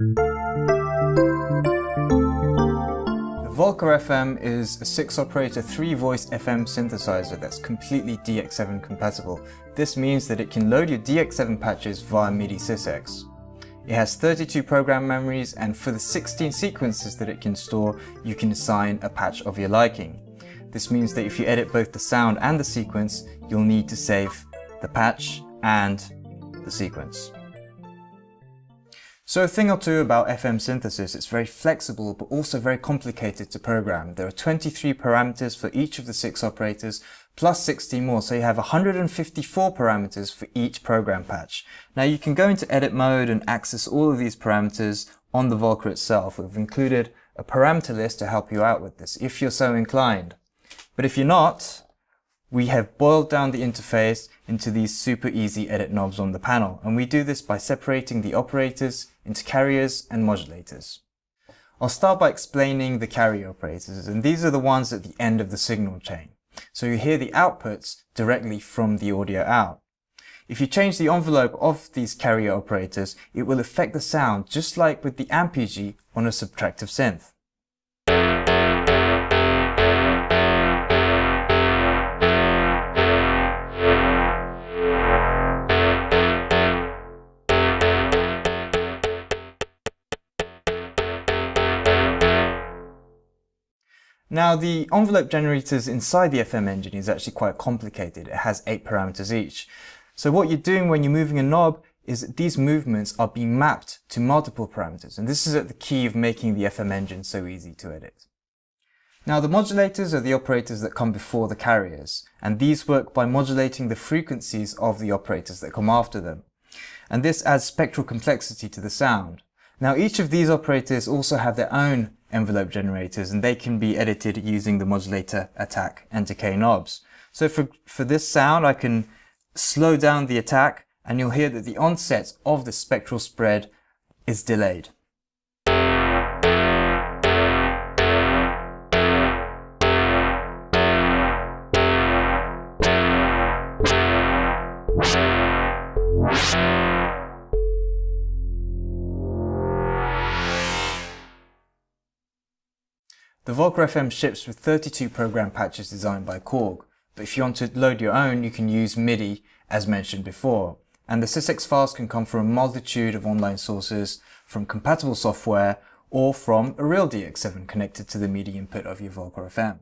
The Volca FM is a 6-operator 3-voice FM synthesizer that's completely DX7 compatible. This means that it can load your DX7 patches via MIDI sysx. It has 32 program memories, and for the 16 sequences that it can store, you can assign a patch of your liking. This means that if you edit both the sound and the sequence, you'll need to save the patch and the sequence. So a thing or two about FM synthesis: it's very flexible but also very complicated to program. There are 23 parameters for each of the 6 operators, plus 16 more, so you have 154 parameters for each program patch. Now you can go into edit mode and access all of these parameters on the Volca itself. We've included a parameter list to help you out with this if you're so inclined. But if you're not, we have boiled down the interface into these super easy edit knobs on the panel, and we do this by separating the operators into carriers and modulators. I'll start by explaining the carrier operators, and these are the ones at the end of the signal chain. So you hear the outputs directly from the audio out. If you change the envelope of these carrier operators, it will affect the sound just like with the ampeg on a subtractive synth. Now, the envelope generators inside the FM engine is actually quite complicated. It has 8 parameters each. So what you're doing when you're moving a knob is that these movements are being mapped to multiple parameters, and this is at the key of making the FM engine so easy to edit. Now, the modulators are the operators that come before the carriers, and these work by modulating the frequencies of the operators that come after them. And this adds spectral complexity to the sound. Now, each of these operators also have their own envelope generators, and they can be edited using the modulator, attack, and decay knobs. So for this sound, I can slow down the attack, and you'll hear that the onset of the spectral spread is delayed. The Volca FM ships with 32 program patches designed by KORG, but if you want to load your own, you can use MIDI as mentioned before. And the sysx files can come from a multitude of online sources, from compatible software, or from a real DX7 connected to the MIDI input of your Volca FM.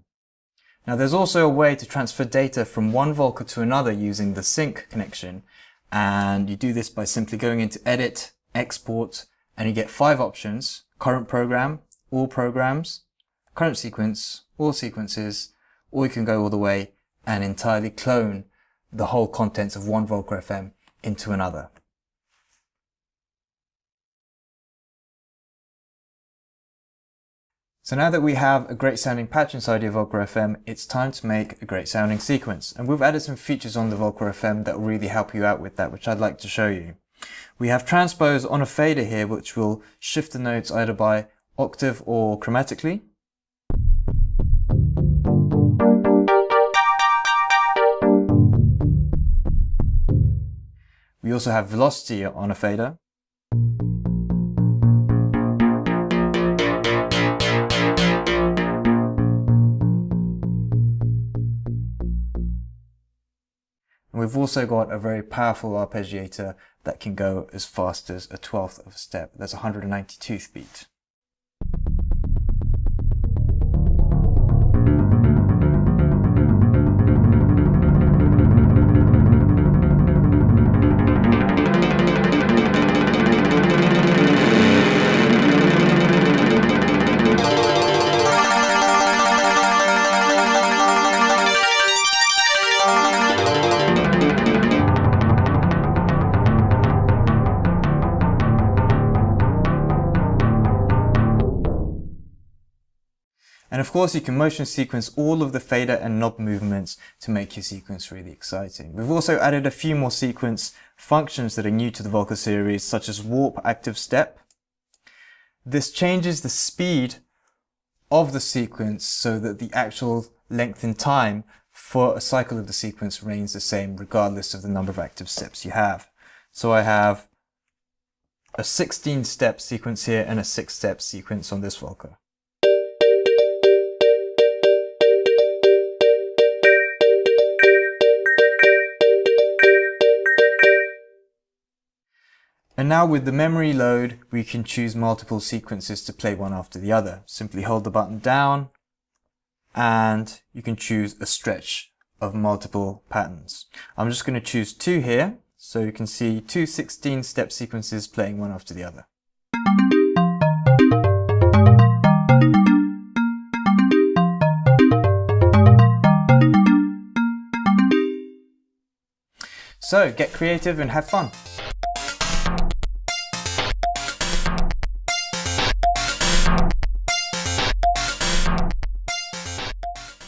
Now, there's also a way to transfer data from one Volca to another using the sync connection, and you do this by simply going into Edit, Export, and you get 5 options: current program, all programs, current sequence, all sequences, or you can go all the way and entirely clone the whole contents of one Volca FM into another. So now that we have a great sounding patch inside your Volca FM, it's time to make a great sounding sequence. And we've added some features on the Volca FM that will really help you out with that, which I'd like to show you. We have transpose on a fader here, which will shift the notes either by octave or chromatically. We also have velocity on a fader. And we've also got a very powerful arpeggiator that can go as fast as a 1/12 of a step. That's 192th beat. And of course, you can motion sequence all of the fader and knob movements to make your sequence really exciting. We've also added a few more sequence functions that are new to the Volca series, such as warp active step. This changes the speed of the sequence so that the actual length in time for a cycle of the sequence remains the same regardless of the number of active steps you have. So I have a 16-step sequence here and a 6-step sequence on this Volca. And now with the memory load, we can choose multiple sequences to play one after the other. Simply hold the button down and you can choose a stretch of multiple patterns. I'm just going to choose 2 here, so you can see 2 16-step sequences playing one after the other. So get creative and have fun.